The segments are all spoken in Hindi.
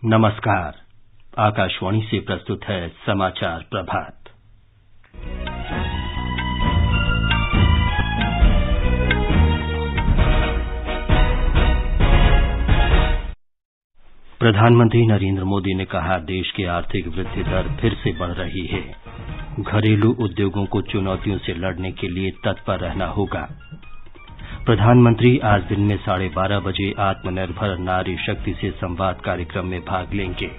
नमस्कार। आकाशवाणी से प्रस्तुत है समाचार प्रभात। प्रधानमंत्री नरेंद्र मोदी ने कहा, देश की आर्थिक वृद्धि दर फिर से बढ़ रही है। घरेलू उद्योगों को चुनौतियों से लड़ने के लिए तत्पर रहना होगा। प्रधानमंत्री आज दिन में 12:30 बजे आत्मनिर्भर नारी शक्ति से संवाद कार्यक्रम में भाग लेंगे।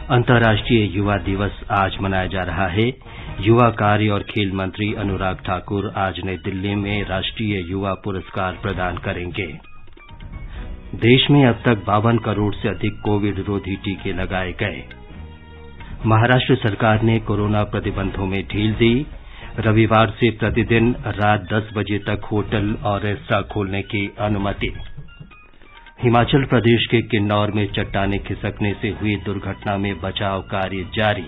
अंतर्राष्ट्रीय युवा दिवस आज मनाया जा रहा है। युवा कार्य और खेल मंत्री अनुराग ठाकुर आज नई दिल्ली में राष्ट्रीय युवा पुरस्कार प्रदान करेंगे। देश में अब तक 52 करोड़ से अधिक कोविड रोधी टीके लगाए गए। महाराष्ट्र सरकार ने कोरोना प्रतिबंधों में ढील दी। रविवार से प्रतिदिन रात 10 बजे तक होटल और रेस्तरां खोलने की अनुमति। हिमाचल प्रदेश के किन्नौर में चट्टानें खिसकने से हुई दुर्घटना में बचाव कार्य जारी।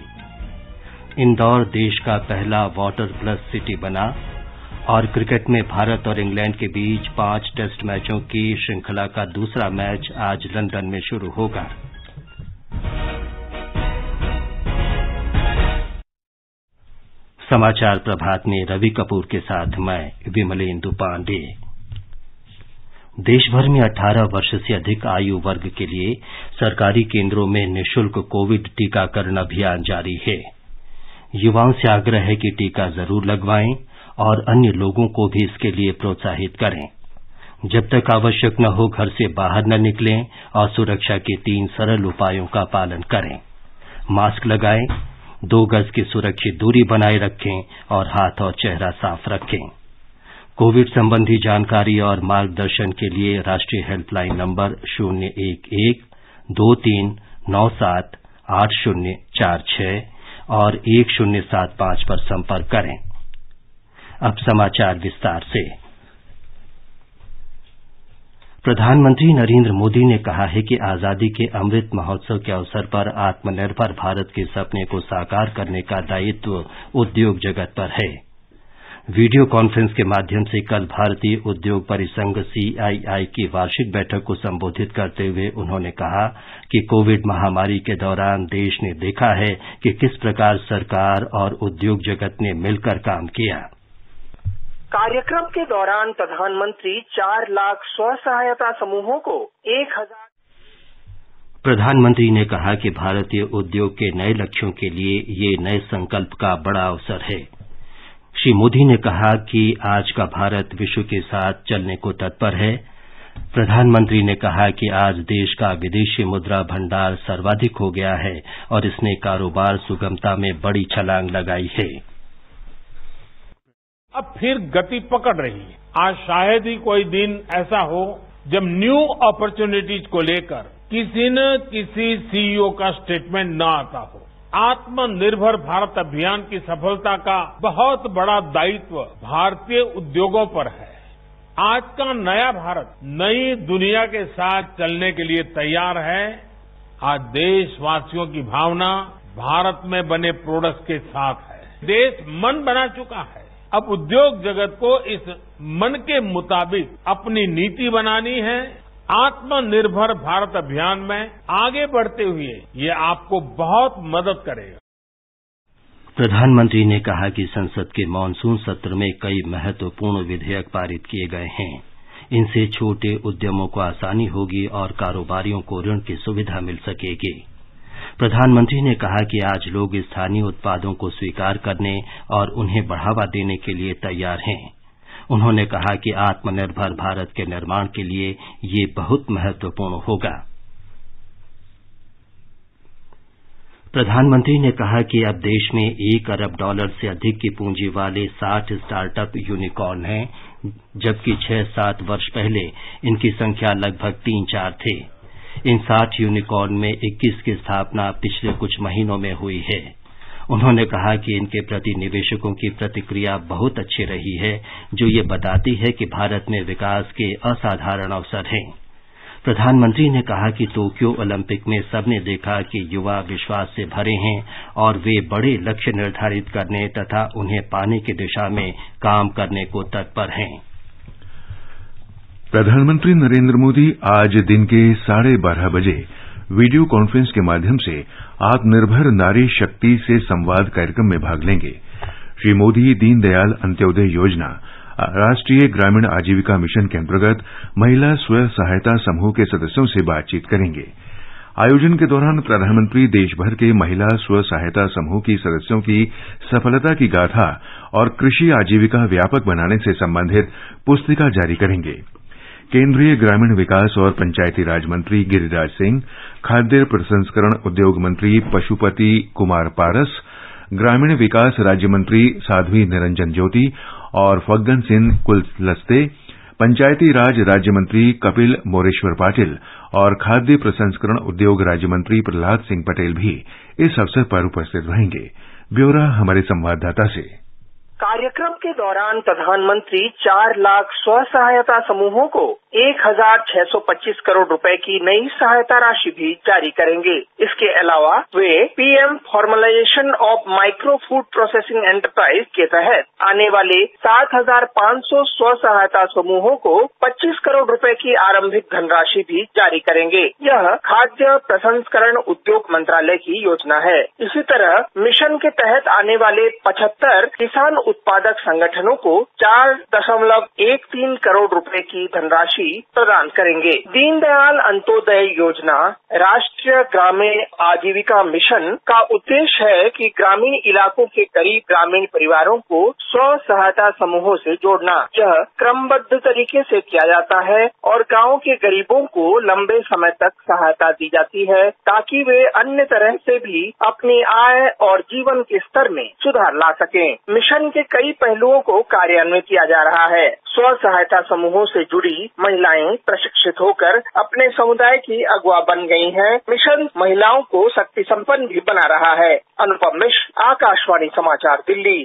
इंदौर देश का पहला वाटर प्लस सिटी बना। और क्रिकेट में भारत और इंग्लैंड के बीच 5 टेस्ट मैचों की श्रृंखला का दूसरा मैच आज लंदन में शुरू होगा। समाचार प्रभात में रवि कपूर के साथ मैं विमलेंदु पांडे। देश भर में 18 वर्ष से अधिक आयु वर्ग के लिए सरकारी केंद्रों में निःशुल्क कोविड टीकाकरण अभियान जारी है। युवाओं से आग्रह है कि टीका जरूर लगवाएं और अन्य लोगों को भी इसके लिए प्रोत्साहित करें। जब तक आवश्यक न हो, घर से बाहर न निकलें और सुरक्षा के 3 सरल उपायों का पालन करें। मास्क लगाएं, 2 गज की सुरक्षित दूरी बनाए रखें और हाथ और चेहरा साफ रखें। कोविड संबंधी जानकारी और मार्गदर्शन के लिए राष्ट्रीय हेल्पलाइन नंबर 011-23978-8046 और 1075 पर संपर्क करें। अब समाचार विस्तार से। प्रधानमंत्री नरेंद्र मोदी ने कहा है कि आजादी के अमृत महोत्सव के अवसर पर आत्मनिर्भर भारत के सपने को साकार करने का दायित्व उद्योग जगत पर है। वीडियो कॉन्फ्रेंस के माध्यम से कल भारतीय उद्योग परिसंघ CII की वार्षिक बैठक को संबोधित करते हुए उन्होंने कहा कि कोविड महामारी के दौरान देश ने देखा है कि किस प्रकार सरकार और उद्योग जगत ने मिलकर काम किया। कार्यक्रम के दौरान प्रधानमंत्री 4 लाख स्व सहायता समूहों को 1000। प्रधानमंत्री ने कहा कि भारतीय उद्योग के नए लक्ष्यों के लिए ये नए संकल्प का बड़ा अवसर है। श्री मोदी ने कहा कि आज का भारत विश्व के साथ चलने को तत्पर है। प्रधानमंत्री ने कहा कि आज देश का विदेशी मुद्रा भंडार सर्वाधिक हो गया है और इसने कारोबार सुगमता में बड़ी छलांग लगाई है। अब फिर गति पकड़ रही है। आज शायद ही कोई दिन ऐसा हो जब न्यू अपॉर्चुनिटीज को लेकर किसी न किसी CEO का स्टेटमेंट न आता हो। आत्मनिर्भर भारत अभियान की सफलता का बहुत बड़ा दायित्व भारतीय उद्योगों पर है। आज का नया भारत नई दुनिया के साथ चलने के लिए तैयार है। आज देशवासियों की भावना भारत में बने प्रोडक्ट्स के साथ है। देश मन बना चुका है। अब उद्योग जगत को इस मन के मुताबिक अपनी नीति बनानी है। आत्मनिर्भर भारत अभियान में आगे बढ़ते हुए ये आपको बहुत मदद करेगा। प्रधानमंत्री ने कहा कि संसद के मानसून सत्र में कई महत्वपूर्ण विधेयक पारित किए गए हैं। इनसे छोटे उद्यमों को आसानी होगी और कारोबारियों को ऋण की सुविधा मिल सकेगी। प्रधानमंत्री ने कहा कि आज लोग स्थानीय उत्पादों को स्वीकार करने और उन्हें बढ़ावा देने के लिए तैयार हैं। उन्होंने कहा कि आत्मनिर्भर भारत के निर्माण के लिए ये बहुत महत्वपूर्ण होगा। प्रधानमंत्री ने कहा कि अब देश में $1 अरब से अधिक की पूंजी वाले 60 स्टार्टअप यूनिकॉर्न हैं, जबकि 6-7 वर्ष पहले इनकी संख्या लगभग 3-4 थे। इन 60 यूनिकॉर्न में 21 की स्थापना पिछले कुछ महीनों में हुई है। उन्होंने कहा कि इनके प्रति निवेशकों की प्रतिक्रिया बहुत अच्छी रही है, जो ये बताती है कि भारत में विकास के असाधारण अवसर हैं। प्रधानमंत्री ने कहा कि टोक्यो ओलंपिक में सबने देखा कि युवा विश्वास से भरे हैं और वे बड़े लक्ष्य निर्धारित करने तथा उन्हें पाने की दिशा में काम करने को तत्पर हैं। प्रधानमंत्री नरेंद्र मोदी आज दिन के 12:30 बजे वीडियो कॉन्फ्रेंस के माध्यम से आत्मनिर्भर नारी शक्ति से संवाद कार्यक्रम में भाग लेंगे। श्री मोदी दीनदयाल अंत्योदय योजना, राष्ट्रीय ग्रामीण आजीविका मिशन के अंतर्गत महिला स्व सहायता समूह के सदस्यों से बातचीत करेंगे। आयोजन के दौरान प्रधानमंत्री देश भर के महिला स्व सहायता समूह की सदस्यों की सफलता की गाथा और कृषि आजीविका व्यापक बनाने से संबंधित पुस्तिका जारी करेंगे। केंद्रीय ग्रामीण विकास और पंचायती राज मंत्री गिरिराज सिंह, खाद्य प्रसंस्करण उद्योग मंत्री पशुपति कुमार पारस, ग्रामीण विकास राज्य मंत्री साध्वी निरंजन ज्योति और फग्गन सिंह कुलस्ते, पंचायती राज राज्य मंत्री कपिल मोरेश्वर पाटिल और खाद्य प्रसंस्करण उद्योग राज्य मंत्री प्रहलाद सिंह पटेल भी इस अवसर पर उपस्थित रहेंगे। ब्यौरा हमारे संवाददाता से। कार्यक्रम के दौरान प्रधानमंत्री 4 लाख स्व सहायता समूहों को 1,625 करोड़ रुपए की नई सहायता राशि भी जारी करेंगे। इसके अलावा वे PM formalisation of micro food processing enterprise के तहत आने वाले 7,500 स्व सहायता समूहों को 25 करोड़ रुपए की आरंभिक धनराशि भी जारी करेंगे। यह खाद्य प्रसंस्करण उद्योग मंत्रालय की योजना है। इसी तरह मिशन के तहत आने वाले 75 किसान उत्पादक संगठनों को 4.13 करोड़ रुपए की धनराशि प्रदान करेंगे। दीनदयाल अंत्योदय योजना, राष्ट्रीय ग्रामीण आजीविका मिशन का उद्देश्य है कि ग्रामीण इलाकों के गरीब ग्रामीण परिवारों को स्व सहायता समूहों से जोड़ना। यह क्रमबद्ध तरीके से किया जाता है और गांव के गरीबों को लंबे समय तक सहायता दी जाती है ताकि वे अन्य तरह से भी अपनी आय और जीवन के स्तर में सुधार ला सकें। मिशन के कई पहलुओं को कार्यान्वित किया जा रहा है। स्व सहायता समूहों से जुड़ी महिलाएं प्रशिक्षित होकर अपने समुदाय की अगुवा बन गई हैं। मिशन महिलाओं को शक्ति संपन्न भी बना रहा है। अनुपम मिश्र, आकाशवाणी समाचार, दिल्ली।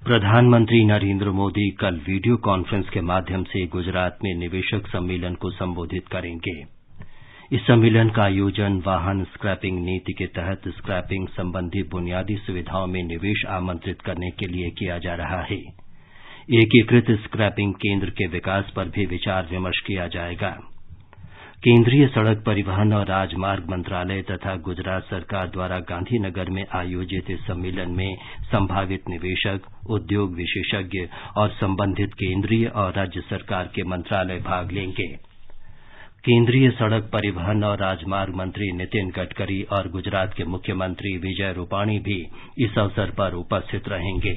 प्रधानमंत्री नरेंद्र मोदी कल वीडियो कॉन्फ्रेंस के माध्यम से गुजरात में निवेशक सम्मेलन को संबोधित करेंगे। इस सम्मेलन का आयोजन वाहन स्क्रैपिंग नीति के तहत स्क्रैपिंग संबंधी बुनियादी सुविधाओं में निवेश आमंत्रित करने के लिए किया जा रहा है। एकीकृत स्क्रैपिंग केंद्र के विकास पर भी विचार विमर्श किया जाएगा। केंद्रीय सड़क परिवहन और राजमार्ग मंत्रालय तथा गुजरात सरकार द्वारा गांधीनगर में आयोजित इस सम्मेलन में संभावित निवेशक, उद्योग विशेषज्ञ और संबंधित केंद्रीय और राज्य सरकार के मंत्रालय भाग लेंगे। केंद्रीय सड़क परिवहन और राजमार्ग मंत्री नितिन गडकरी और गुजरात के मुख्यमंत्री विजय रूपाणी भी इस अवसर पर उपस्थित रहेंगे।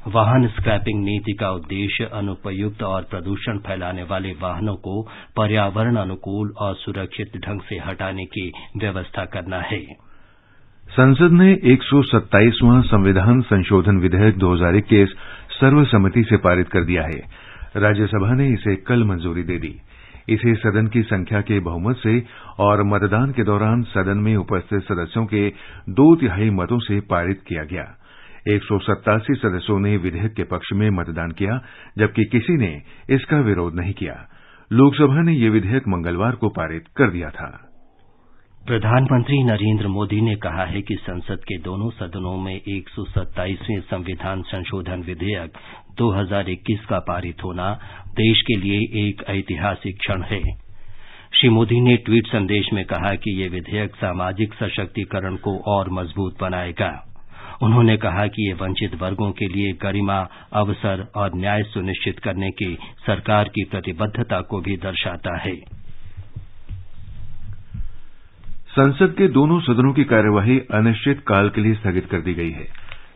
वाहन स्क्रैपिंग नीति का उद्देश्य अनुपयुक्त और प्रदूषण फैलाने वाले वाहनों को पर्यावरण अनुकूल और सुरक्षित ढंग से हटाने की व्यवस्था करना है। संसद ने 127वां संविधान संशोधन विधेयक 2021 सर्वसम्मति से पारित कर दिया है। राज्यसभा ने इसे कल मंजूरी दे दी। इसे सदन की संख्या के बहुमत से और मतदान के दौरान सदन में उपस्थित सदस्यों के 2/3 मतों से पारित किया गया। 187 सदस्यों ने विधेयक के पक्ष में मतदान किया, जबकि किसी ने इसका विरोध नहीं किया। लोकसभा ने यह विधेयक मंगलवार को पारित कर दिया था। प्रधानमंत्री नरेंद्र मोदी ने कहा है कि संसद के दोनों सदनों में 127वें संविधान संशोधन विधेयक 2021 का पारित होना देश के लिए एक ऐतिहासिक क्षण है। श्री मोदी ने ट्वीट संदेश में कहा कि ये विधेयक सामाजिक सशक्तिकरण को और मजबूत बनाएगा। उन्होंने कहा कि ये वंचित वर्गों के लिए गरिमा, अवसर और न्याय सुनिश्चित करने की सरकार की प्रतिबद्धता को भी दर्शाता है। संसद के दोनों सदनों की कार्यवाही अनिश्चित काल के लिए स्थगित कर दी गई है।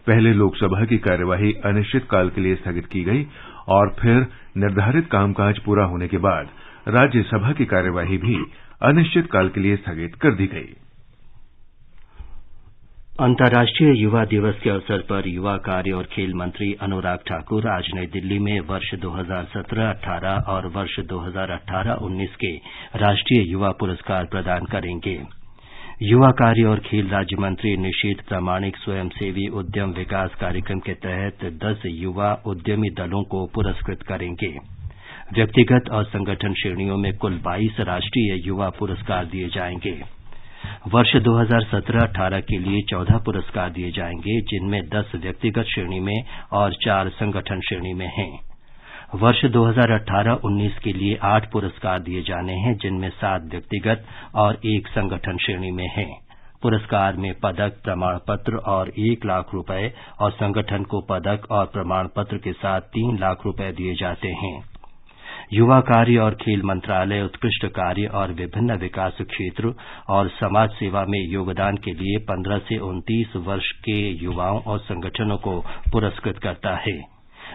पहले लोकसभा की कार्यवाही अनिश्चित काल के लिए स्थगित की गई और फिर निर्धारित कामकाज पूरा होने के बाद राज्यसभा की कार्यवाही भी अनिश्चित काल के लिए स्थगित कर दी गई। अंतर्राष्ट्रीय युवा दिवस के अवसर पर युवा कार्य और खेल मंत्री अनुराग ठाकुर आज नई दिल्ली में वर्ष 2017-18 और वर्ष 2018-19 के राष्ट्रीय युवा पुरस्कार प्रदान करेंगे। युवा कार्य और खेल राज्य मंत्री निशीथ प्रामाणिक स्वयंसेवी उद्यम विकास कार्यक्रम के तहत 10 युवा उद्यमी दलों को पुरस्कृत करेंगे। व्यक्तिगत और संगठन श्रेणियों में कुल 22 राष्ट्रीय युवा पुरस्कार दिए जाएंगे। वर्ष 2017-18 के लिए 14 पुरस्कार दिए जाएंगे, जिनमें 10 व्यक्तिगत श्रेणी में और 4 संगठन श्रेणी में हैं। वर्ष 2018-19 के लिए 8 पुरस्कार दिए जाने हैं, जिनमें 7 व्यक्तिगत और 1 संगठन श्रेणी में हैं। पुरस्कार में पदक, प्रमाण पत्र और 1 लाख रुपए और संगठन को पदक और प्रमाण पत्र के साथ 3 लाख रुपए दिए जाते हैं। युवा कार्य और खेल मंत्रालय उत्कृष्ट कार्य और विभिन्न विकास क्षेत्र और समाज सेवा में योगदान के लिए 15 से 29 वर्ष के युवाओं और संगठनों को पुरस्कृत करता है।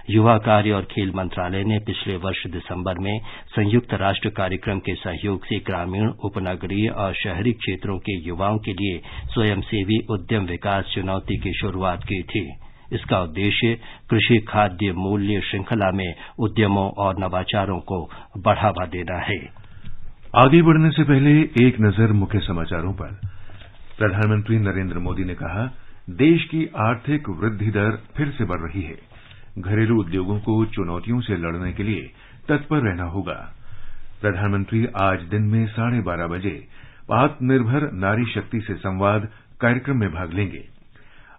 युवा कार्य और खेल मंत्रालय ने पिछले वर्ष दिसंबर में संयुक्त राष्ट्र कार्यक्रम के सहयोग से ग्रामीण, उपनगरीय और शहरी क्षेत्रों के युवाओं के लिए स्वयंसेवी उद्यम विकास चुनौती की शुरुआत की थी। इसका उद्देश्य कृषि खाद्य मूल्य श्रृंखला में उद्यमों और नवाचारों को बढ़ावा देना है। आगे बढ़ने से पहले एक नजर मुख्य समाचारों पर। प्रधानमंत्री नरेंद्र मोदी ने कहा, देश की आर्थिक वृद्धि दर फिर से बढ़ रही है। घरेलू उद्योगों को चुनौतियों से लड़ने के लिए तत्पर रहना होगा। प्रधानमंत्री आज दिन में 12:30 बजे आत्मनिर्भर नारी शक्ति से संवाद कार्यक्रम में भाग लेंगे।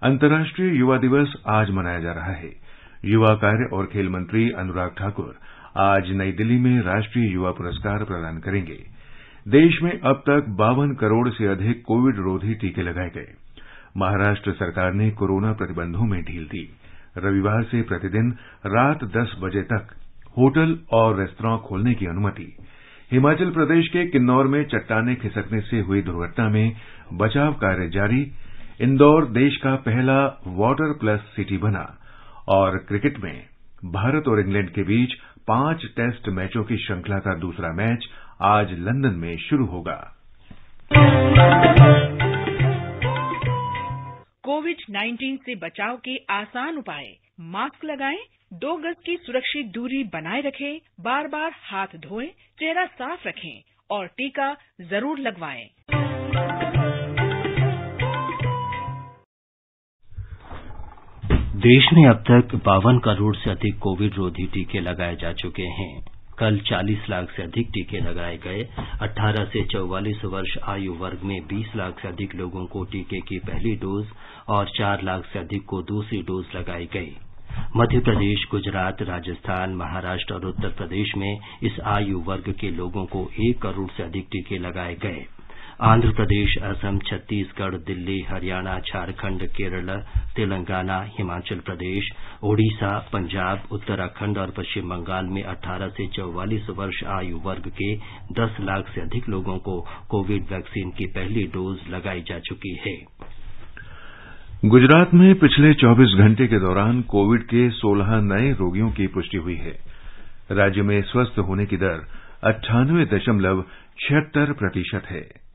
अंतर्राष्ट्रीय युवा दिवस आज मनाया जा रहा है। युवा कार्य और खेल मंत्री अनुराग ठाकुर आज नई दिल्ली में राष्ट्रीय युवा पुरस्कार प्रदान करेंगे। देश में अब तक 52 करोड़ से अधिक कोविड रोधी टीके लगाए गए। महाराष्ट्र सरकार ने कोरोना प्रतिबंधों में ढील दी। रविवार से प्रतिदिन रात 10 बजे तक होटल और रेस्तरां खोलने की अनुमति। हिमाचल प्रदेश के किन्नौर में चट्टाने खिसकने से हुई दुर्घटना में बचाव कार्य जारी। इंदौर देश का पहला वाटर प्लस सिटी बना। और क्रिकेट में भारत और इंग्लैंड के बीच 5 टेस्ट मैचों की श्रृंखला का दूसरा मैच आज लंदन में शुरू होगा। कोविड-19 से बचाव के आसान उपाय। मास्क लगाएं, 2 गज की सुरक्षित दूरी बनाए रखें, बार-बार हाथ धोएं, चेहरा साफ रखें और टीका जरूर लगवाएं। देश में अब तक 52 करोड़ से अधिक कोविड रोधी टीके लगाए जा चुके हैं। कल 40 लाख से अधिक टीके लगाए गए। 18 से 44 वर्ष आयु वर्ग में 20 लाख से अधिक लोगों को टीके की पहली डोज और 4 लाख से अधिक को दूसरी डोज लगाई गई। मध्य प्रदेश, गुजरात, राजस्थान, महाराष्ट्र और उत्तर प्रदेश में इस आयु वर्ग के लोगों को 1 करोड़ से अधिक टीके लगाए गए। आंध्र प्रदेश, असम, छत्तीसगढ़, दिल्ली, हरियाणा, झारखंड, केरल, तेलंगाना, हिमाचल प्रदेश, ओडिशा, पंजाब, उत्तराखंड और पश्चिम बंगाल में 18 से 44 वर्ष आयु वर्ग के 10 लाख से अधिक लोगों को कोविड वैक्सीन की पहली डोज लगाई जा चुकी है। गुजरात में पिछले 24 घंटे के दौरान कोविड के 16 नए रोगियों की पुष्टि हुई है। राज्य में स्वस्थ होने की दर 98.76% है।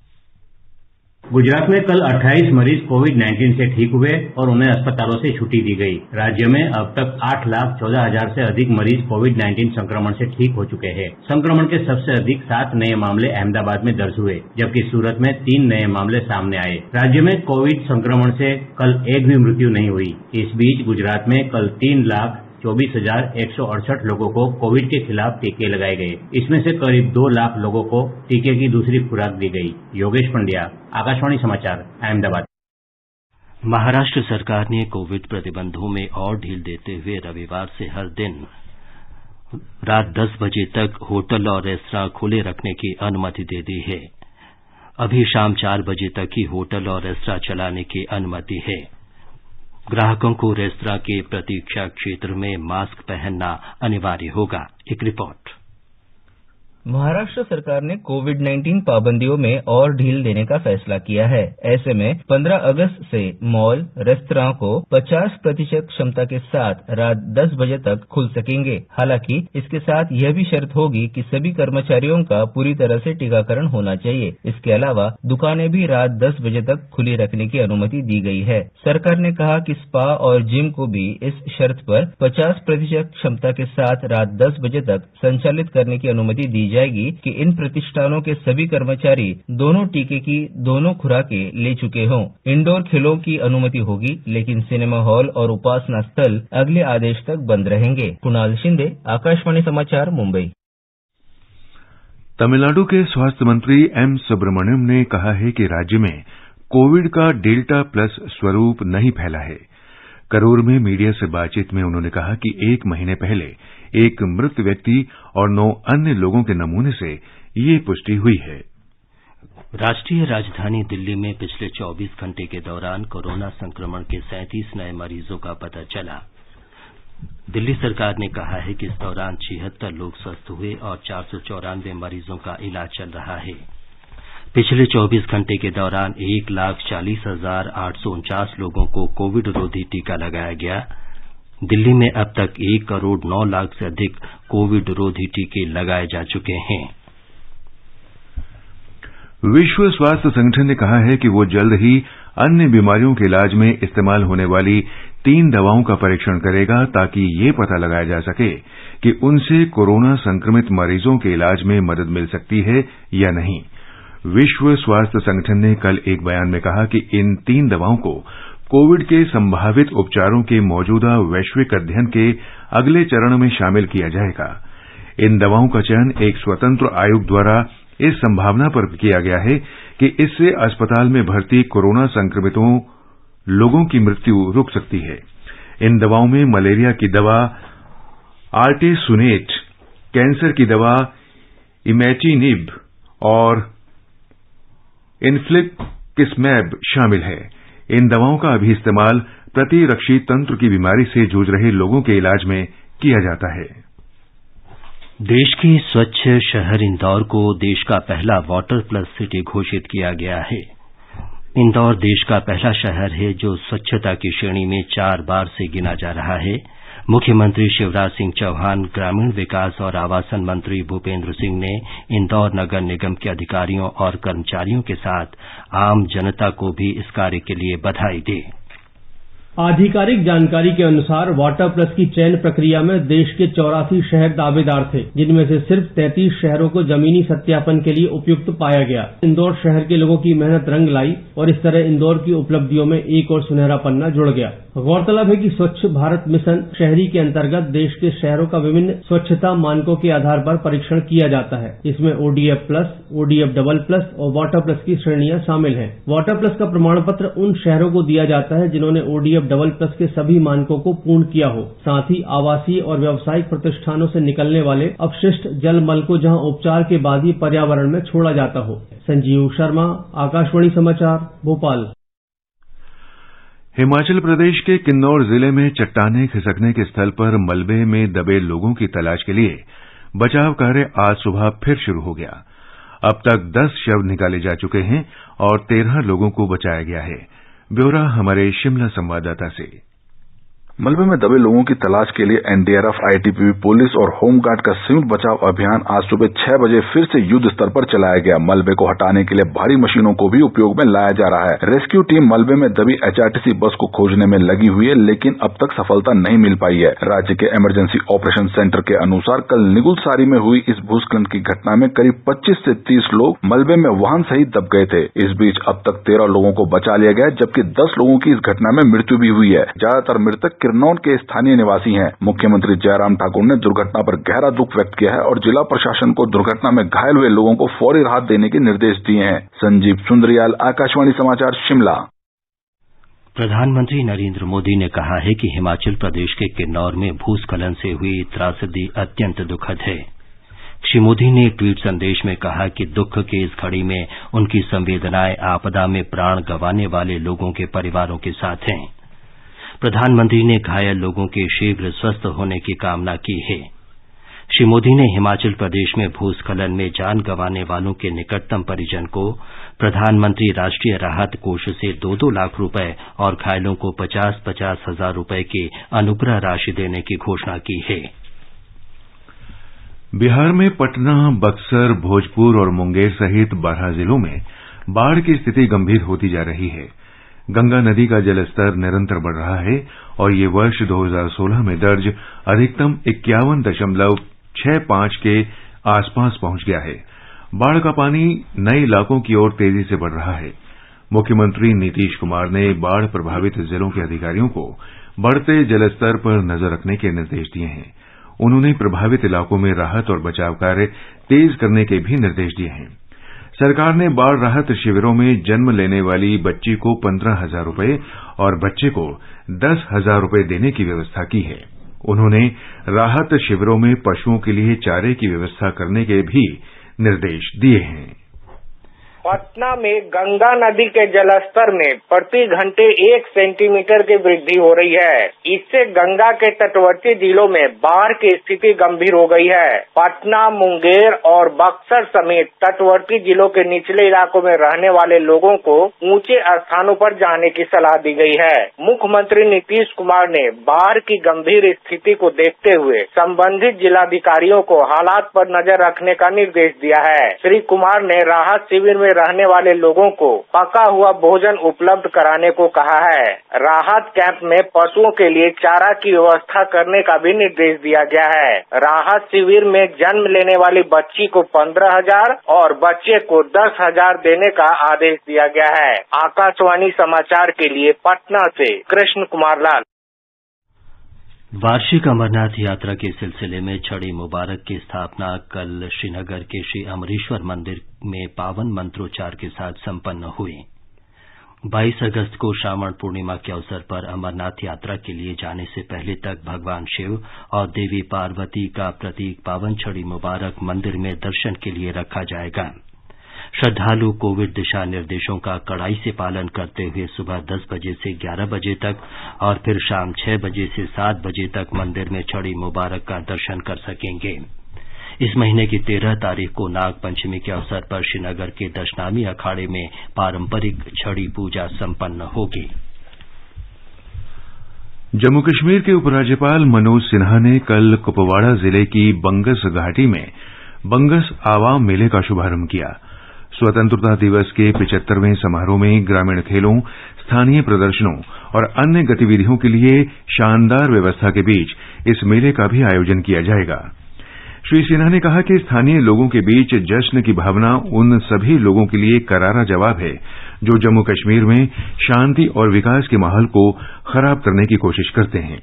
गुजरात में कल 28 मरीज कोविड-19 से ठीक हुए और उन्हें अस्पतालों से छुट्टी दी गई। राज्य में अब तक 8,14,000 से अधिक मरीज कोविड-19 संक्रमण से ठीक हो चुके हैं। संक्रमण के सबसे अधिक 7 नए मामले अहमदाबाद में दर्ज हुए, जबकि सूरत में 3 नए मामले सामने आए। राज्य में कोविड संक्रमण से कल एक भी मृत्यु नहीं हुई। इस बीच गुजरात में कल 3,24,168 लोगों को कोविड के खिलाफ टीके लगाए गए। इसमें से करीब 2 लाख लोगों को टीके की दूसरी खुराक दी गई। योगेश पंड्या, आकाशवाणी समाचार, अहमदाबाद। महाराष्ट्र सरकार ने कोविड प्रतिबंधों में और ढील देते हुए रविवार से हर दिन रात 10 बजे तक होटल और रेस्तरां खुले रखने की अनुमति दे दी है। अभी शाम 4 बजे तक ही होटल और रेस्तरां चलाने की अनुमति है। ग्राहकों को रेस्तरां के प्रतीक्षा क्षेत्र में मास्क पहनना अनिवार्य होगा। एक रिपोर्ट। महाराष्ट्र सरकार ने कोविड-19 पाबंदियों में और ढील देने का फैसला किया है। ऐसे में 15 अगस्त से मॉल, रेस्तरां को 50% क्षमता के साथ रात 10 बजे तक खुल सकेंगे। हालांकि इसके साथ यह भी शर्त होगी कि सभी कर्मचारियों का पूरी तरह से टीकाकरण होना चाहिए। इसके अलावा दुकानें भी रात 10 बजे तक खुली रखने की अनुमति दी गई है। सरकार ने कहा कि स्पा और जिम को भी इस शर्त पर 50% क्षमता के साथ रात 10 बजे तक संचालित करने की अनुमति दी जाएगी कि इन प्रतिष्ठानों के सभी कर्मचारी दोनों टीके की दोनों खुराकें ले चुके हों। इंडोर खेलों की अनुमति होगी, लेकिन सिनेमा हॉल और उपासना स्थल अगले आदेश तक बंद रहेंगे। कुणाल शिंदे, आकाशवाणी समाचार, मुंबई। तमिलनाडु के स्वास्थ्य मंत्री एम सुब्रमण्यम ने कहा है कि राज्य में कोविड का डेल्टा प्लस स्वरूप नहीं फैला है। करूर में मीडिया से बातचीत में उन्होंने कहा कि 1 महीने पहले एक मृत व्यक्ति और 9 अन्य लोगों के नमूने से ये पुष्टि हुई है। राष्ट्रीय राजधानी दिल्ली में पिछले 24 घंटे के दौरान कोरोना संक्रमण के 37 नए मरीजों का पता चला। दिल्ली सरकार ने कहा है कि इस दौरान 76 लोग स्वस्थ हुए और 494 मरीजों का इलाज चल रहा है। पिछले 24 घंटे के दौरान 1,40,849 लोगों को कोविड रोधी टीका लगाया गया। दिल्ली में अब तक 1 करोड़ 9 लाख से अधिक कोविड रोधी टीके लगाए जा चुके हैं। विश्व स्वास्थ्य संगठन ने कहा है कि वो जल्द ही अन्य बीमारियों के इलाज में इस्तेमाल होने वाली 3 दवाओं का परीक्षण करेगा ताकि ये पता लगाया जा सके कि उनसे कोरोना संक्रमित मरीजों के इलाज में मदद मिल सकती है या नहीं। विश्व स्वास्थ्य संगठन ने कल एक बयान में कहा कि इन 3 दवाओं को कोविड के संभावित उपचारों के मौजूदा वैश्विक अध्ययन के अगले चरण में शामिल किया जाएगा। इन दवाओं का चयन एक स्वतंत्र आयोग द्वारा इस संभावना पर किया गया है कि इससे अस्पताल में भर्ती कोरोना संक्रमितों लोगों की मृत्यु रुक सकती है। इन दवाओं में मलेरिया की दवा आर्टेसुनेट, कैंसर की दवा इमैटिनिब और इन्फ्लिक्सिमैब शामिल है। इन दवाओं का अभी इस्तेमाल प्रतिरक्षी तंत्र की बीमारी से जूझ रहे लोगों के इलाज में किया जाता है। देश के स्वच्छ शहर इंदौर को देश का पहला वाटर प्लस सिटी घोषित किया गया है। इंदौर देश का पहला शहर है जो स्वच्छता की श्रेणी में 4 बार से गिना जा रहा है। मुख्यमंत्री शिवराज सिंह चौहान, ग्रामीण विकास और आवासन मंत्री भूपेंद्र सिंह ने इंदौर नगर निगम के अधिकारियों और कर्मचारियों के साथ आम जनता को भी इस कार्य के लिए बधाई दी। आधिकारिक जानकारी के अनुसार वाटर प्लस की चयन प्रक्रिया में देश के 84 शहर दावेदार थे, जिनमें से सिर्फ 33 शहरों को जमीनी सत्यापन के लिए उपयुक्त पाया गया। इंदौर शहर के लोगों की मेहनत रंग लाई और इस तरह इंदौर की उपलब्धियों में एक और सुनहरा पन्ना जुड़ गया। गौरतलब है कि स्वच्छ भारत मिशन शहरी के अंतर्गत देश के शहरों का विभिन्न स्वच्छता मानकों के आधार पर परीक्षण किया जाता है। इसमें ODF plus, ODF double plus और वाटर प्लस की श्रेणियां शामिल हैं। वाटर प्लस का प्रमाण पत्र उन शहरों को दिया जाता है जिन्होंने ODF डबल प्लस के सभी मानकों को पूर्ण किया हो। साथ ही आवासीय और व्यावसायिक प्रतिष्ठानों से निकलने वाले अपशिष्ट जल मल को जहां उपचार के बाद ही पर्यावरण में छोड़ा जाता हो। संजीव शर्मा, आकाशवाणी समाचार, भोपाल। हिमाचल प्रदेश के किन्नौर जिले में चट्टाने खिसकने के स्थल पर मलबे में दबे लोगों की तलाश के लिए बचाव कार्य आज सुबह फिर शुरू हो गया। अब तक 10 शव निकाले जा चुके हैं और 13 लोगों को बचाया गया है। ब्यौरा हमारे शिमला संवाददाता से। मलबे में दबे लोगों की तलाश के लिए एनडीआरएफ, आईटीबीपी, पुलिस और होमगार्ड का संयुक्त बचाव अभियान आज सुबह 6 बजे फिर से युद्ध स्तर पर चलाया गया। मलबे को हटाने के लिए भारी मशीनों को भी उपयोग में लाया जा रहा है। रेस्क्यू टीम मलबे में दबी HRTC बस को खोजने में लगी हुई है, लेकिन अब तक सफलता नहीं मिल पाई है। राज्य के इमरजेंसी ऑपरेशन सेंटर के अनुसार कल निगुलसारी में हुई इस भूस्खलन की घटना में करीब 25 से 30 लोग मलबे में वाहन सहित दब गए थे। इस बीच अब तक 13 लोगों को बचा लिया गया, जबकि 10 लोगों की इस घटना में मृत्यु भी हुई है। ज्यादातर मृतक किन्नौर के स्थानीय निवासी हैं। मुख्यमंत्री जयराम ठाकुर ने दुर्घटना पर गहरा दुख व्यक्त किया है और जिला प्रशासन को दुर्घटना में घायल हुए लोगों को फौरी राहत देने के निर्देश दिए हैं। संजीव सुंदरियाल, आकाशवाणी समाचार, शिमला। प्रधानमंत्री नरेंद्र मोदी ने कहा है कि हिमाचल प्रदेश के किन्नौर में भूस्खलन से हुई त्रासदी अत्यंत दुखद है। श्री मोदी ने ट्वीट संदेश में कहा कि दुख की इस घड़ी में उनकी संवेदनाएं आपदा में प्राण गंवाने वाले लोगों के परिवारों के साथ हैं। प्रधानमंत्री ने घायल लोगों के शीघ्र स्वस्थ होने की कामना की है। श्री मोदी ने हिमाचल प्रदेश में भूस्खलन में जान गंवाने वालों के निकटतम परिजन को प्रधानमंत्री राष्ट्रीय राहत कोष से 2-2 लाख रुपए और घायलों को 50-50 हजार रुपए की अनुग्रह राशि देने की घोषणा की है। बिहार में पटना, बक्सर, भोजपुर और मुंगेर सहित 12 जिलों में बाढ़ की स्थिति गंभीर होती जा रही है। गंगा नदी का जलस्तर निरंतर बढ़ रहा है और ये वर्ष 2016 में दर्ज अधिकतम 51.65 के आसपास पहुंच गया है। बाढ़ का पानी नए इलाकों की ओर तेजी से बढ़ रहा है। मुख्यमंत्री नीतीश कुमार ने बाढ़ प्रभावित जिलों के अधिकारियों को बढ़ते जलस्तर पर नजर रखने के निर्देश दिए हैं। उन्होंने प्रभावित इलाकों में राहत और बचाव कार्य तेज करने के भी निर्देश दिए हैं। सरकार ने बाढ़ राहत शिविरों में जन्म लेने वाली बच्ची को 15,000 रुपए और बच्चे को 10,000 रुपए देने की व्यवस्था की है। उन्होंने राहत शिविरों में पशुओं के लिए चारे की व्यवस्था करने के भी निर्देश दिए हैं। पटना में गंगा नदी के जलस्तर में प्रति घंटे 1 सेंटीमीटर की वृद्धि हो रही है। इससे गंगा के तटवर्ती जिलों में बाढ़ की स्थिति गंभीर हो गई है। पटना, मुंगेर और बक्सर समेत तटवर्ती जिलों के निचले इलाकों में रहने वाले लोगों को ऊंचे स्थानों पर जाने की सलाह दी गई है। मुख्यमंत्री नीतीश कुमार ने बाढ़ की गंभीर स्थिति को देखते हुए संबंधित जिलाधिकारियों को हालात पर नजर रखने का निर्देश दिया है। श्री कुमार ने राहत शिविर में रहने वाले लोगों को पका हुआ भोजन उपलब्ध कराने को कहा है। राहत कैंप में पशुओं के लिए चारा की व्यवस्था करने का भी निर्देश दिया गया है। राहत शिविर में जन्म लेने वाली बच्ची को 15,000 और बच्चे को 10,000 देने का आदेश दिया गया है। आकाशवाणी समाचार के लिए पटना से कृष्ण कुमार लाल। वार्षिक अमरनाथ यात्रा के सिलसिले में छड़ी मुबारक की स्थापना कल श्रीनगर के श्री अमरेश्वर मंदिर में पावन मंत्रोच्चार के साथ संपन्न हुई। 22 अगस्त को श्रावण पूर्णिमा के अवसर पर अमरनाथ यात्रा के लिए जाने से पहले तक भगवान शिव और देवी पार्वती का प्रतीक पावन छड़ी मुबारक मंदिर में दर्शन के लिए रखा जाएगा। श्रद्धालु कोविड दिशा निर्देशों का कड़ाई से पालन करते हुए सुबह 10 बजे से 11 बजे तक और फिर शाम 6 बजे से 7 बजे तक मंदिर में छड़ी मुबारक का दर्शन कर सकेंगे। इस महीने की 13 तारीख को नाग पंचमी के अवसर पर श्रीनगर के दशनामी अखाड़े में पारंपरिक छड़ी पूजा संपन्न होगी। जम्मू कश्मीर के उपराज्यपाल मनोज सिन्हा ने कल कुपवाड़ा जिले की बंगस घाटी में बंगस आवाम मेले का शुभारंभ किया। स्वतंत्रता दिवस के 75वें समारोह में ग्रामीण खेलों, स्थानीय प्रदर्शनों और अन्य गतिविधियों के लिए शानदार व्यवस्था के बीच इस मेले का भी आयोजन किया जाएगा। श्री सिन्हा ने कहा कि स्थानीय लोगों के बीच जश्न की भावना उन सभी लोगों के लिए करारा जवाब है जो जम्मू कश्मीर में शांति और विकास के माहौल को खराब करने की कोशिश करते हैं।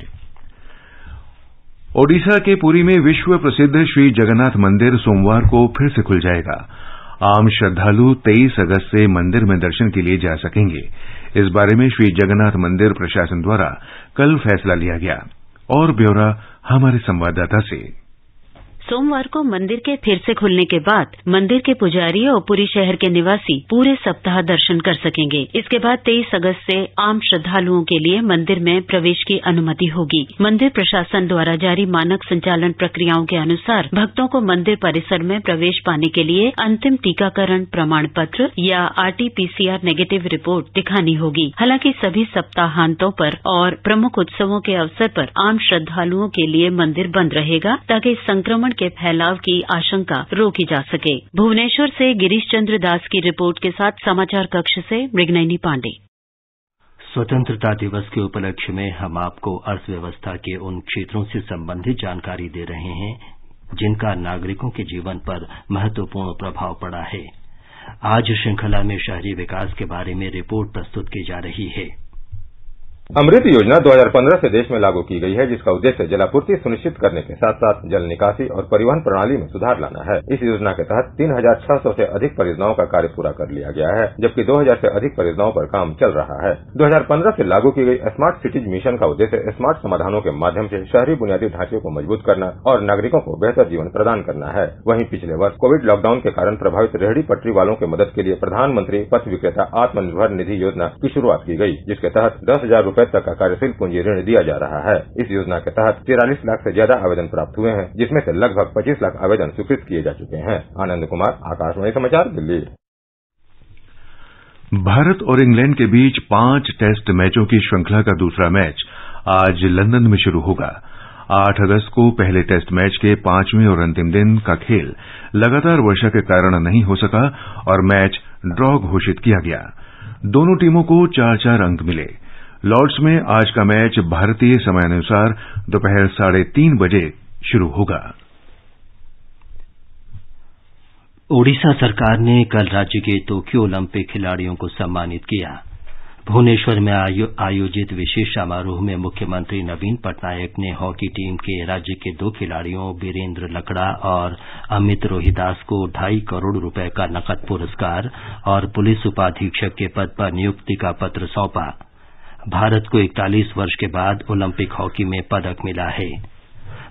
ओडिशा के पुरी में विश्व प्रसिद्ध श्री जगन्नाथ मंदिर सोमवार को फिर से खुल जाएगा। आम श्रद्धालु 23 अगस्त से मंदिर में दर्शन के लिए जा सकेंगे। इस बारे में श्री जगन्नाथ मंदिर प्रशासन द्वारा कल फैसला लिया गया। और ब्यौरा हमारे संवाददाता से। सोमवार को मंदिर के फिर से खुलने के बाद मंदिर के पुजारी और पुरी शहर के निवासी पूरे सप्ताह दर्शन कर सकेंगे। इसके बाद 23 अगस्त से आम श्रद्धालुओं के लिए मंदिर में प्रवेश की अनुमति होगी। मंदिर प्रशासन द्वारा जारी मानक संचालन प्रक्रियाओं के अनुसार भक्तों को मंदिर परिसर में प्रवेश पाने के लिए अंतिम टीकाकरण प्रमाण पत्र या RT-PCR नेगेटिव रिपोर्ट दिखानी होगी। हालांकि सभी सप्ताहांतों पर और प्रमुख उत्सवों के अवसर पर आम श्रद्धालुओं के लिए मंदिर बंद रहेगा ताकि संक्रमण के फैलाव की आशंका रोकी जा सके। भुवनेश्वर से गिरीश चंद्र दास की रिपोर्ट के साथ समाचार कक्ष से मृगनयनी पांडे। स्वतंत्रता दिवस के उपलक्ष्य में हम आपको अर्थव्यवस्था के उन क्षेत्रों से संबंधित जानकारी दे रहे हैं जिनका नागरिकों के जीवन पर महत्वपूर्ण प्रभाव पड़ा है। आज श्रृंखला में शहरी विकास के बारे में रिपोर्ट प्रस्तुत की जा रही है। अमृत योजना 2015 से देश में लागू की गई है, जिसका उद्देश्य जलापूर्ति सुनिश्चित करने के साथ साथ जल निकासी और परिवहन प्रणाली में सुधार लाना है। इस योजना के तहत 3600 से अधिक परियोजनाओं का कार्य पूरा कर लिया गया है, जबकि 2000 से अधिक परियोजनाओं पर काम चल रहा है। 2015 से लागू की गई स्मार्ट सिटीज मिशन का उद्देश्य स्मार्ट समाधानों के माध्यम से शहरी बुनियादी ढांचे को मजबूत करना और नागरिकों को बेहतर जीवन प्रदान करना है। वहीं पिछले वर्ष कोविड लॉकडाउन के कारण प्रभावित रेहड़ी पटरी वालों की मदद के लिए प्रधानमंत्री पथ विक्रेता आत्मनिर्भर निधि योजना की शुरुआत की गई, जिसके तहत 10,000 रूपये तक का कार्यशील पूंजी ऋण दिया जा रहा है। इस योजना के तहत 43 लाख से ज्यादा आवेदन प्राप्त हुए हैं, जिसमें से लगभग 25 लाख आवेदन स्वीकृत किए जा चुके हैं। आनंद कुमार, आकाशवाणी समाचार, दिल्ली। भारत और इंग्लैंड के बीच 5 टेस्ट मैचों की श्रृंखला का दूसरा मैच आज लंदन में शुरू होगा। 8 अगस्त को पहले टेस्ट मैच के 5वें और अंतिम दिन का खेल लगातार वर्षा के कारण नहीं हो सका और मैच ड्रॉ घोषित किया गया। दोनों टीमों को 4-4 अंक मिले। लॉर्ड्स में आज का मैच भारतीय समयानुसार दोपहर 3:30 बजे शुरू होगा। ओडिशा सरकार ने कल राज्य के टोक्यो ओलंपिक खिलाड़ियों को सम्मानित किया। भुवनेश्वर में आयोजित विशेष समारोह में मुख्यमंत्री नवीन पटनायक ने हॉकी टीम के राज्य के 2 खिलाड़ियों वीरेंद्र लकड़ा और अमित रोहिदास को 2.5 करोड़ रुपए का नकद पुरस्कार और पुलिस उपाधीक्षक के पद पर नियुक्ति का पत्र सौंपा। भारत को 41 वर्ष के बाद ओलंपिक हॉकी में पदक मिला है।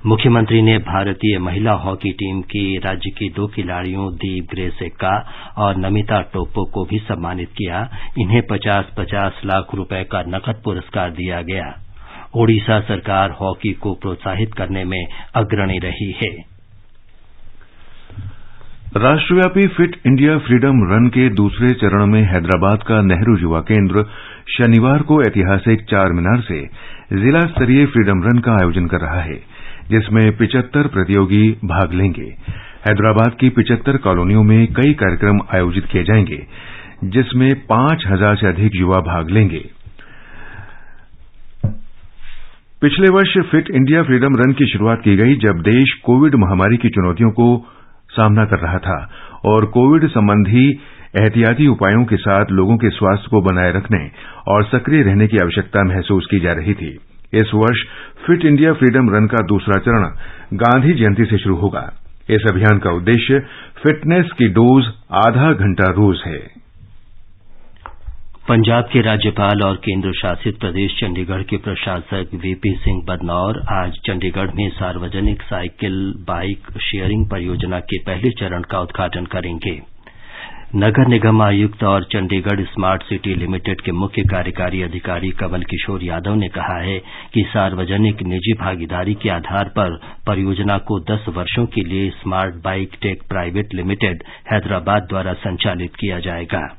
मुख्यमंत्री ने भारतीय महिला हॉकी टीम की राज्य की 2 खिलाड़ियों दीप ग्रेस एक्का और नमिता टोप्पो को भी सम्मानित किया। इन्हें 50-50 लाख रुपए का नकद पुरस्कार दिया गया। ओडिशा सरकार हॉकी को प्रोत्साहित करने में अग्रणी रही है। राष्ट्रव्यापी फिट इंडिया फ्रीडम रन के दूसरे चरण में हैदराबाद का नेहरू युवा केंद्र शनिवार को ऐतिहासिक चार मीनार से जिला स्तरीय फ्रीडम रन का आयोजन कर रहा है, जिसमें 75 प्रतियोगी भाग लेंगे। हैदराबाद की 75 कॉलोनियों में कई कार्यक्रम आयोजित किए जाएंगे, जिसमें 5000 से अधिक युवा भाग लेंगे। पिछले वर्ष फिट इंडिया फ्रीडम रन की शुरुआत की गई जब देश कोविड महामारी की चुनौतियों को सामना कर रहा था और कोविड संबंधी एहतियाती उपायों के साथ लोगों के स्वास्थ्य को बनाए रखने और सक्रिय रहने की आवश्यकता महसूस की जा रही थी। इस वर्ष फिट इंडिया फ्रीडम रन का दूसरा चरण गांधी जयंती से शुरू होगा। इस अभियान का उद्देश्य फिटनेस की डोज आधा घंटा रोज है। पंजाब के राज्यपाल और केंद्र शासित प्रदेश चंडीगढ़ के प्रशासक वीपी सिंह बदनौर आज चंडीगढ़ में सार्वजनिक साइकिल बाइक शेयरिंग परियोजना के पहले चरण का उद्घाटन करेंगे। नगर निगम आयुक्त और चंडीगढ़ स्मार्ट सिटी लिमिटेड के मुख्य कार्यकारी अधिकारी कमल किशोर यादव ने कहा है कि सार्वजनिक निजी भागीदारी के आधार पर परियोजना को 10 वर्षों के लिए smart bike tech private limited Hyderabad द्वारा संचालित किया जाएगा।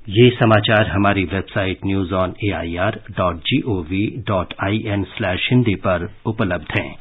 ये समाचार हमारी वेबसाइट newsonair.gov.in/hindi पर उपलब्ध हैं।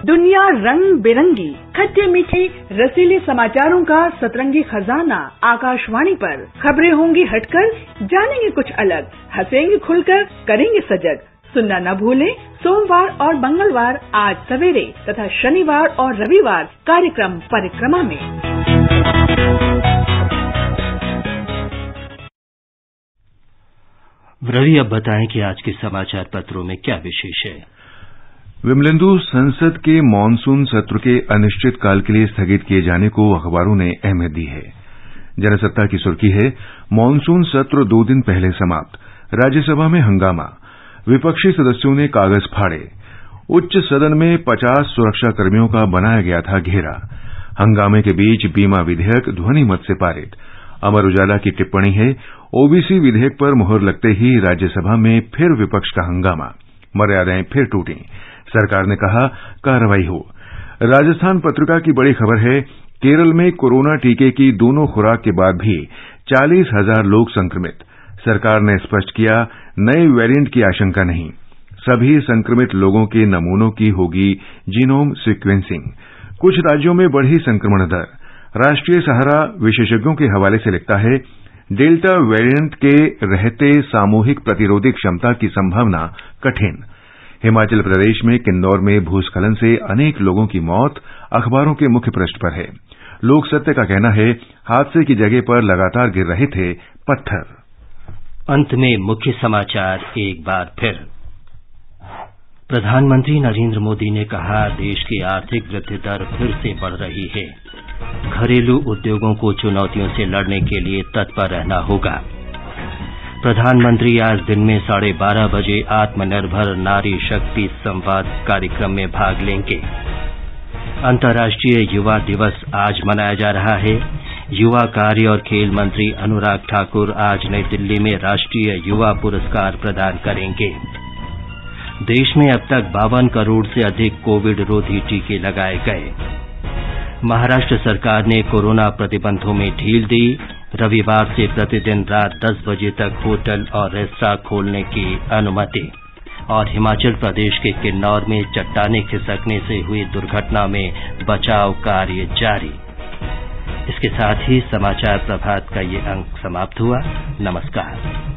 दुनिया रंग बिरंगी, खट्टे मीठे रसीले समाचारों का सतरंगी खजाना आकाशवाणी पर। खबरें होंगी हटकर, जानेंगे कुछ अलग, हंसेंगे खुलकर, करेंगे सजग। सुनना न भूलें सोमवार और मंगलवार आज सवेरे तथा शनिवार और रविवार कार्यक्रम परिक्रमा में। रवि, अब बताएं कि आज के समाचार पत्रों में क्या विशेष है। विमलेंदु संसद के मानसून सत्र के अनिश्चितकाल के लिए स्थगित किए जाने को अखबारों ने अहमियत दी है। जनसत्ता की सुर्खी है, मानसून सत्र 2 दिन पहले समाप्त। राज्यसभा में हंगामा, विपक्षी सदस्यों ने कागज फाड़े। उच्च सदन में 50 सुरक्षाकर्मियों का बनाया गया था घेरा। हंगामे के बीच बीमा विधेयक ध्वनिमत से पारित। अमर उजाला की टिप्पणी है, ओबीसी विधेयक पर मुहर लगते ही राज्यसभा में फिर विपक्ष का हंगामा, मर्यादाएं फिर टूटी। सरकार ने कहा कार्रवाई हो। राजस्थान पत्रिका की बड़ी खबर है, केरल में कोरोना टीके की दोनों खुराक के बाद भी 40,000 लोग संक्रमित। सरकार ने स्पष्ट किया, नए वेरिएंट की आशंका नहीं। सभी संक्रमित लोगों के नमूनों की होगी जीनोम सीक्वेंसिंग। कुछ राज्यों में बढ़ी संक्रमण दर। राष्ट्रीय सहारा विशेषज्ञों के हवाले से लिखता है, डेल्टा वेरिएंट के रहते सामूहिक प्रतिरोधी क्षमता की संभावना कठिन। हिमाचल प्रदेश में किन्नौर में भूस्खलन से अनेक लोगों की मौत अखबारों के मुख्य पृष्ठ पर है। लोक सत्य का कहना है, हादसे की जगह पर लगातार गिर रहे थे पत्थर। अंत में मुख्य समाचार एक बार फिर। प्रधानमंत्री नरेंद्र मोदी ने कहा, देश की आर्थिक वृद्धि दर फिर से बढ़ रही है। घरेलू उद्योगों को चुनौतियों से लड़ने के लिए तत्पर रहना होगा। प्रधानमंत्री आज दिन में 12:30 बजे आत्मनिर्भर नारी शक्ति संवाद कार्यक्रम में भाग लेंगे। अंतर्राष्ट्रीय युवा दिवस आज मनाया जा रहा है। युवा कार्य और खेल मंत्री अनुराग ठाकुर आज नई दिल्ली में राष्ट्रीय युवा पुरस्कार प्रदान करेंगे। देश में अब तक 52 करोड़ से अधिक कोविड रोधी टीके लगाए गए। महाराष्ट्र सरकार ने कोरोना प्रतिबंधों में ढील दी। रविवार से प्रतिदिन रात 10 बजे तक होटल और रेस्तरां खोलने की अनुमति। और हिमाचल प्रदेश के किन्नौर में चट्टाने खिसकने से हुई दुर्घटना में बचाव कार्य जारी। इसके साथ ही समाचार प्रभात का ये अंक समाप्त हुआ। नमस्कार।